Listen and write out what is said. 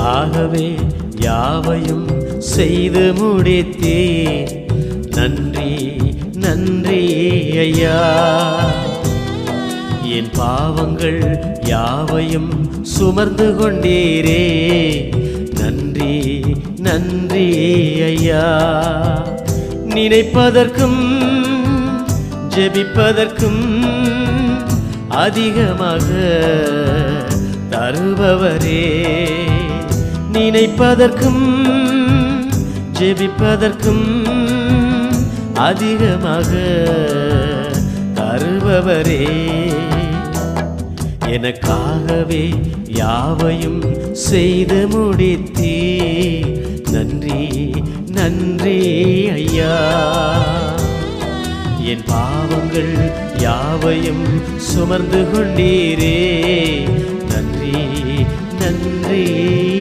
எனக்காகவே யாவையும் செய்து முடித்தே. நன்றி நன்றி ஐயா. என் பாவங்கள் யாவையும் சுமர்ந்து கொண்டீரே. நன்றி நன்றி ஐயா. நினைப்பதற்கும் ஜெபிப்பதற்கும் அதிகமாக தருபவரே. நினைப்பதற்கும் ஜெபிப்பதற்கும் அதிகமாக தருபவரே. எனக்காகவே யாவையும் செய்து முடித்தே. நன்றி நன்றி ஐயா. என் பாவங்கள் யாவையும் சுமர்ந்து கொண்டீரே. நன்றி நன்றி